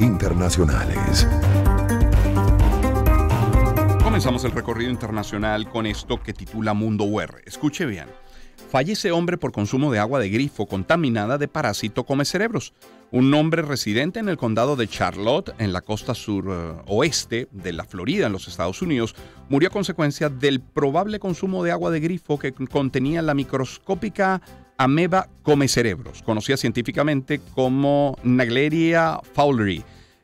Internacionales. Comenzamos el recorrido internacional con esto que titula Mundo UR. Escuche bien. Fallece hombre por consumo de agua de grifo contaminada de parásito comecerebros. Un hombre residente en el condado de Charlotte, en la costa suroeste de la Florida, en los Estados Unidos, murió a consecuencia del probable consumo de agua de grifo que contenía la microscópica ameba comecerebros, conocida científicamente como Naegleria fowleri.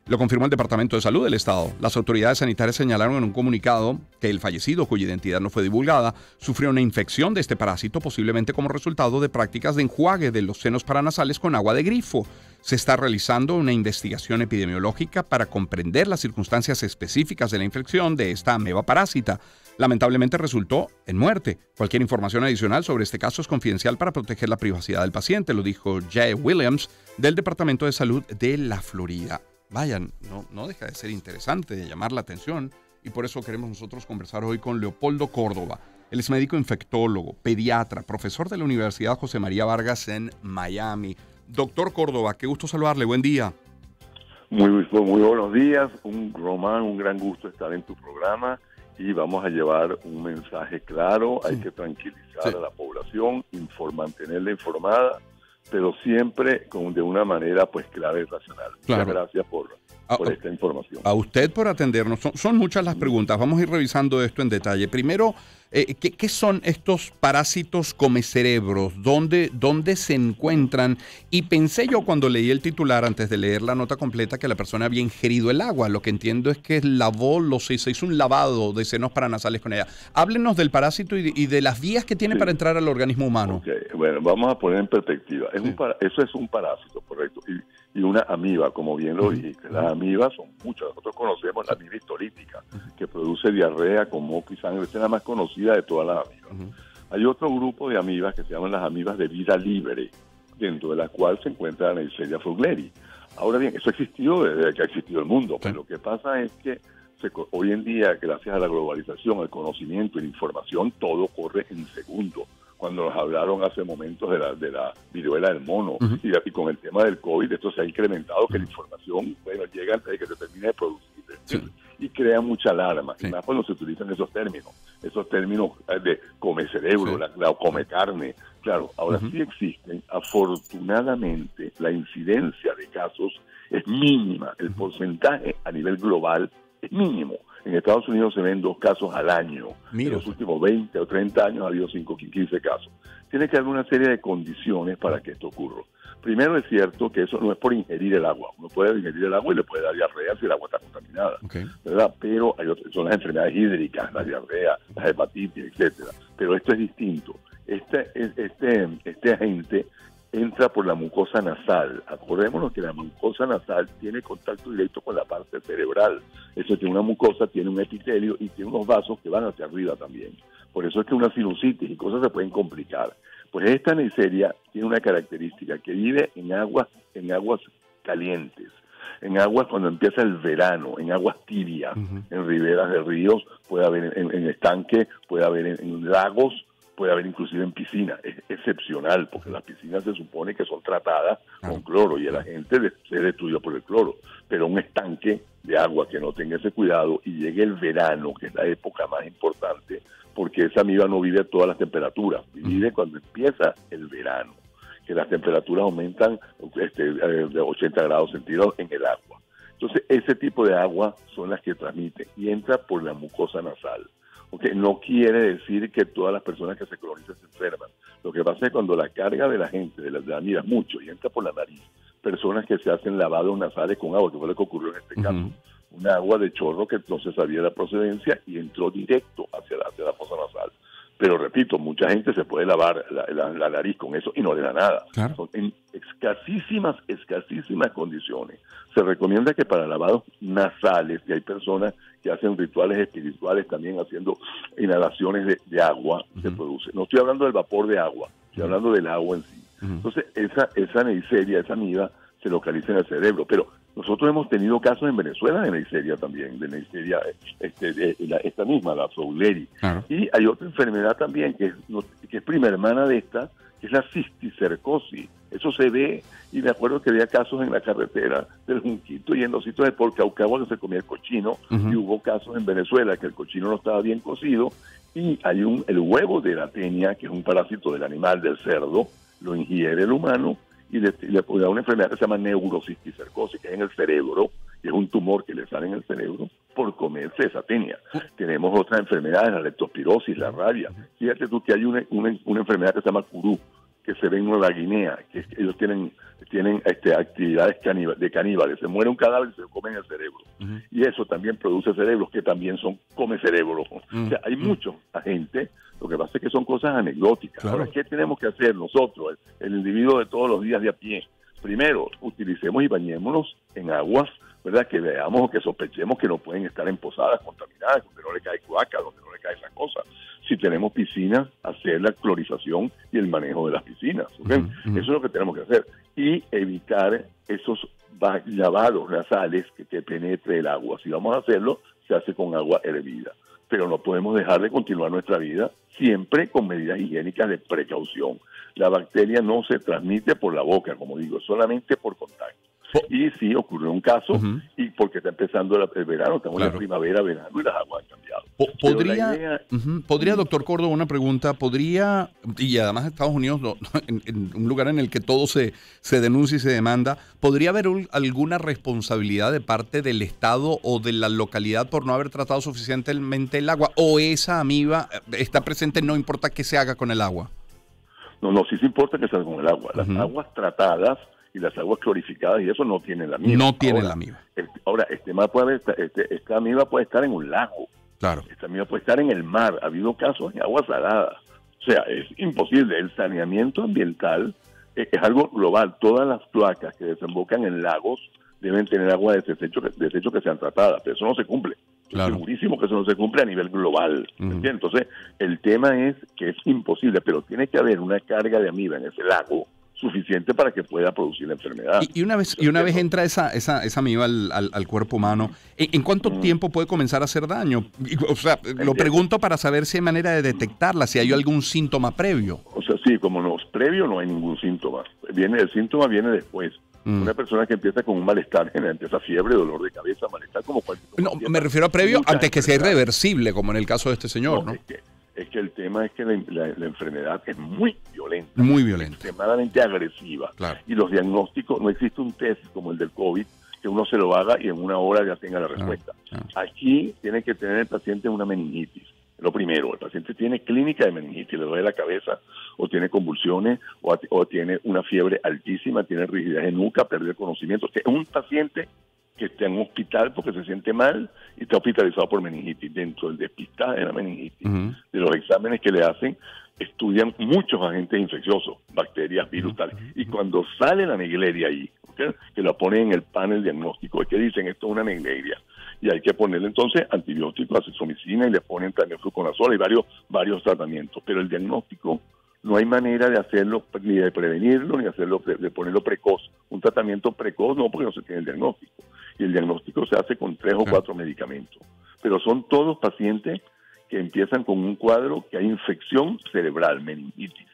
Lo confirmó el Departamento de Salud del Estado. Las autoridades sanitarias señalaron en un comunicado que el fallecido, cuya identidad no fue divulgada, sufrió una infección de este parásito, posiblemente como resultado de prácticas de enjuague de los senos paranasales con agua de grifo. Se está realizando una investigación epidemiológica para comprender las circunstancias específicas de la infección de esta ameba parásita. Lamentablemente resultó en muerte. Cualquier información adicional sobre este caso es confidencial para proteger la privacidad del paciente, lo dijo Jay Williams del Departamento de Salud de la Florida. Vayan, no deja de ser interesante, de llamar la atención, y por eso queremos nosotros conversar hoy con Leopoldo Córdoba. Él es médico infectólogo, pediatra, profesor de la Universidad José María Vargas en Miami. Doctor Córdoba, qué gusto saludarle, buen día. Muy buenos días, Román, un gran gusto estar en tu programa y vamos a llevar un mensaje claro. Hay que tranquilizar a la población, mantenerla informada, pero siempre de una manera pues clara y racional. Claro. Muchas gracias por esta información. A usted por atendernos. Son muchas las preguntas. Vamos a ir revisando esto en detalle. Primero, ¿qué son estos parásitos comecerebros? ¿Dónde se encuentran? Y pensé yo cuando leí el titular, antes de leer la nota completa, que la persona había ingerido el agua. Lo que entiendo es que se hizo un lavado de senos paranasales con ella. Háblenos del parásito y de las vías que tiene para entrar al organismo humano. Okay. Bueno, vamos a poner en perspectiva. Eso es un parásito, correcto. Y una amiba, como bien lo dijiste. Las amibas son muchas. Nosotros conocemos la amiba histolítica, que produce diarrea con moco y sangre. Esta es la más conocida de todas las amibas. Hay otro grupo de amibas que se llaman las amibas de vida libre, dentro de las cuales se encuentra la Neisseria fowleri. Ahora bien, eso ha existido desde que ha existido el mundo, pero lo que pasa es que hoy en día, gracias a la globalización, al conocimiento y la información, todo corre en segundos. Cuando nos hablaron hace momentos de la viruela del mono y con el tema del COVID, esto se ha incrementado, que la información llega antes de que se termine de producir y crea mucha alarma, y más cuando se utilizan esos términos de come cerebro, la come carne. Claro, ahora sí existen, afortunadamente la incidencia de casos es mínima, el porcentaje a nivel global es mínimo. En Estados Unidos se ven 2 casos al año. En los últimos 20 o 30 años ha habido 15 casos. Tiene que haber una serie de condiciones para que esto ocurra. Primero, es cierto que eso no es por ingerir el agua. Uno puede ingerir el agua y le puede dar diarrea si el agua está contaminada, ¿verdad? Pero son las enfermedades hídricas, la diarrea, las hepatitis, etcétera. Pero esto es distinto. Este agente entra por la mucosa nasal. Acordémonos que la mucosa nasal tiene contacto directo con la parte cerebral. Eso tiene una mucosa, tiene un epitelio y tiene unos vasos que van hacia arriba también. Por eso es que una sinusitis y cosas se pueden complicar. Pues esta Neisseria tiene una característica, que vive en aguas calientes, en aguas cuando empieza el verano, en aguas tibias, en riberas de ríos, puede haber en estanques, puede haber en lagos, puede haber inclusive en piscinas. Es excepcional, porque las piscinas se supone que son tratadas con cloro y el agente se destruye por el cloro. Pero un estanque de agua que no tenga ese cuidado y llegue el verano, que es la época más importante, porque esa amiba no vive a todas las temperaturas, vive cuando empieza el verano, que las temperaturas aumentan de 80 grados centígrados en el agua. Entonces, ese tipo de agua son las que transmiten y entra por la mucosa nasal. Okay, no quiere decir que todas las personas que se colonizan se enferman. Lo que pasa es que cuando la carga de la gente, de la amida es mucho y entra por la nariz, personas que se hacen lavados nasales con agua, que fue lo que ocurrió en este caso, una agua de chorro que no se sabía la procedencia y entró directo hacia la fosa nasal. Pero repito, mucha gente se puede lavar la nariz con eso y no le da nada. Claro. Son en escasísimas condiciones. Se recomienda que para lavados nasales, que hay personas que hacen rituales espirituales también haciendo inhalaciones de agua, se produce. No estoy hablando del vapor de agua, estoy hablando del agua en sí. Entonces, esa Neisseria, esa amiba, se localiza en el cerebro. Pero nosotros hemos tenido casos en Venezuela de Neisseria también, de Neisseria, esta misma, la fowleri. Claro. Y hay otra enfermedad también que es prima hermana de esta, que es la cisticercosis. Eso se ve, y me acuerdo que había casos en la carretera del Junquito y en los sitios de Porcaucagua que se comía el cochino, y hubo casos en Venezuela que el cochino no estaba bien cocido, y hay el huevo de la tenia, que es un parásito del animal, del cerdo, lo ingiere el humano, y le da una enfermedad que se llama neurocisticercosis, que es en el cerebro, que es un tumor que le sale en el cerebro por comerse esa tenia. Tenemos otras enfermedades, la leptospirosis, la rabia. Fíjate tú que hay una enfermedad que se llama curú, que se ve en Nueva Guinea, que ellos tienen actividades de caníbales. Se muere un cadáver y se comen el cerebro. Y eso también produce cerebros que también son come cerebros. O sea, hay muchos agentes. Lo que pasa es que son cosas anecdóticas. Claro. Ahora, ¿qué tenemos que hacer nosotros, el individuo de todos los días de a pie? Primero, utilicemos y bañémonos en aguas, ¿verdad? Que veamos o que sospechemos que no pueden estar en posadas contaminadas, donde no le cae cloaca, donde no le cae esa cosa. Si tenemos piscinas, hacer la clorización y el manejo de las piscinas. ¿Okay? Eso es lo que tenemos que hacer. Y evitar esos lavados nasales que penetre el agua. Si vamos a hacerlo, se hace con agua hervida. Pero no podemos dejar de continuar nuestra vida siempre con medidas higiénicas de precaución. La bacteria no se transmite por la boca, como digo, solamente por contacto. Y sí, ocurrió un caso, y porque está empezando el verano, estamos en la primavera, verano, y las aguas han cambiado. ¿Podría, doctor Córdoba, una pregunta? ¿Podría, y además Estados Unidos, en un lugar en el que todo se denuncia y se demanda, ¿podría haber alguna responsabilidad de parte del Estado o de la localidad por no haber tratado suficientemente el agua? ¿O esa amiba está presente, no importa qué se haga con el agua? No, sí se importa que se haga con el agua. Las aguas tratadas y las aguas clorificadas y eso no tienen la amiba. No tienen la amiba. Ahora, esta amiba puede estar en un lago. Claro. Esta amiba puede estar en el mar. Ha habido casos en agua salada. O sea, es imposible. El saneamiento ambiental es algo global. Todas las cloacas que desembocan en lagos deben tener agua de desecho que sean tratadas. Pero eso no se cumple. Claro. Segurísimo que eso no se cumple a nivel global. Entonces, el tema es que es imposible, pero tiene que haber una carga de amiba en ese lago suficiente para que pueda producir la enfermedad. Y una vez entra esa amiba al cuerpo humano, ¿en cuánto tiempo puede comenzar a hacer daño? O sea, lo pregunto para saber si hay manera de detectarla, si hay algún síntoma previo. O sea, sí, como no es previo, no hay ningún síntoma. El síntoma viene después. Una persona que empieza con un malestar, empieza fiebre, dolor de cabeza, malestar como cualquier cosa. No, me refiero a previo antes que sea irreversible, como en el caso de este señor, ¿no? Es que el tema es que la enfermedad es muy violenta. Muy violenta. Extremadamente agresiva. Claro. Y los diagnósticos, no existe un test como el del COVID, que uno se lo haga y en una hora ya tenga la respuesta. Aquí tiene que tener el paciente una meningitis. Lo primero, el paciente tiene clínica de meningitis, le duele la cabeza, o tiene convulsiones, o tiene una fiebre altísima, tiene rigidez de nuca, pérdida de conocimiento. Es un paciente que está en un hospital porque se siente mal y está hospitalizado por meningitis. Dentro del despistaje de la meningitis, de los exámenes que le hacen, estudian muchos agentes infecciosos, bacterias, virus, tal. Y cuando sale la Naegleria ahí, que la ponen en el panel diagnóstico, es que dicen esto es una Naegleria. Y hay que ponerle entonces antibióticos, azithromicina, y le ponen también fluconazol y varios tratamientos. Pero el diagnóstico no hay manera de hacerlo, ni de prevenirlo, ni de ponerlo precoz. Un tratamiento precoz no, porque no se tiene el diagnóstico. Y el diagnóstico se hace con 3 o 4 medicamentos. Pero son todos pacientes que empiezan con un cuadro que hay infección cerebral, meningitis,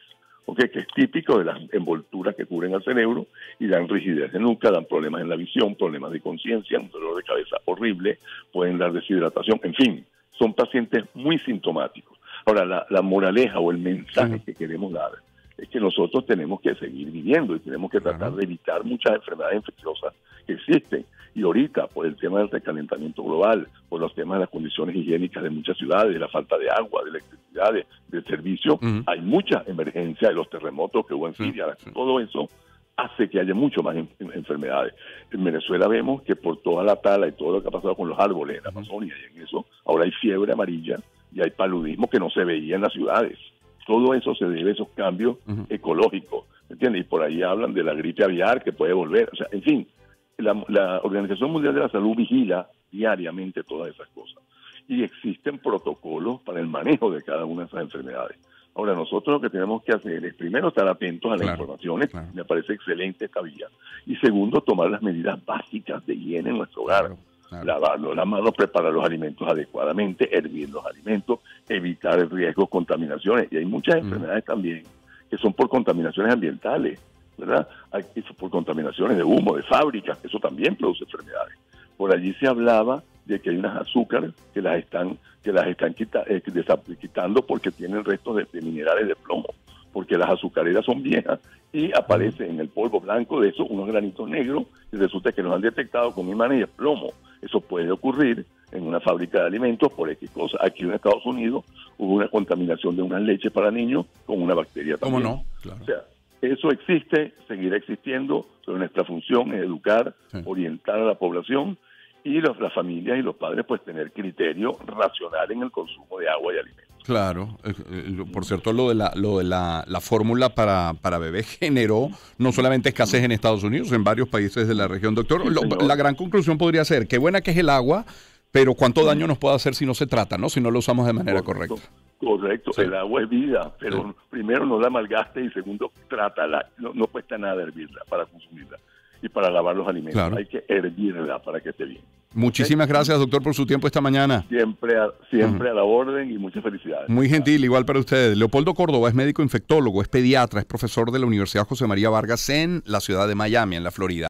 que es típico de las envolturas que cubren al cerebro y dan rigidez de nuca, dan problemas en la visión, problemas de conciencia, un dolor de cabeza horrible, pueden dar deshidratación, en fin, son pacientes muy sintomáticos. Ahora, la moraleja o el mensaje que queremos dar es que nosotros tenemos que seguir viviendo y tenemos que tratar de evitar muchas enfermedades infecciosas que existen. Y ahorita, por el tema del recalentamiento global, por los temas de las condiciones higiénicas de muchas ciudades, de la falta de agua, de electricidad, de servicio, hay mucha emergencia de los terremotos que hubo en Siria. Todo eso hace que haya mucho más enfermedades. En Venezuela vemos que por toda la tala y todo lo que ha pasado con los árboles en la Amazonia y en eso, ahora hay fiebre amarilla y hay paludismo que no se veía en las ciudades. Todo eso se debe a esos cambios ecológicos, ¿entiendes? Y por ahí hablan de la gripe aviar que puede volver. O sea, en fin, la Organización Mundial de la Salud vigila diariamente todas esas cosas. Y existen protocolos para el manejo de cada una de esas enfermedades. Ahora, nosotros lo que tenemos que hacer es, primero, estar atentos a las informaciones. Me parece excelente esta vía. Y segundo, tomar las medidas básicas de higiene en nuestro hogar. Lavarlos, las manos, preparar los alimentos adecuadamente, hervir los alimentos, evitar el riesgo de contaminaciones. Y hay muchas enfermedades también que son por contaminaciones ambientales, ¿verdad? Por contaminaciones de humo, de fábricas, eso también produce enfermedades. Por allí se hablaba de que hay unas azúcares que las están quitando porque tienen restos de minerales de plomo, porque las azucareras son viejas y aparecen en el polvo blanco de eso unos granitos negros y resulta que los han detectado con imanes de plomo. Eso puede ocurrir en una fábrica de alimentos por X cosa. Aquí en Estados Unidos hubo una contaminación de unas leches para niños con una bacteria también. ¿Cómo no? Claro. O sea, eso existe, seguirá existiendo, pero nuestra función es educar, orientar a la población y las familias y los padres pues tener criterio racional en el consumo de agua y alimentos. Claro, por cierto, lo de la fórmula para bebés generó no solamente escasez en Estados Unidos, en varios países de la región. Doctor, la gran conclusión podría ser, qué buena que es el agua, pero cuánto daño nos puede hacer si no se trata, ¿no? Si no lo usamos de manera correcta. Correcto, Sí. El agua es vida, pero primero no la malgaste y segundo, trátala, no cuesta nada hervirla para consumirla y para lavar los alimentos. Claro. Hay que hervirla para que esté bien. Muchísimas gracias, doctor, por su tiempo esta mañana. Siempre a la orden y muchas felicidades. Muy gentil, igual para ustedes. Leopoldo Córdoba es médico infectólogo, es pediatra, es profesor de la Universidad José María Vargas en la ciudad de Miami, en la Florida.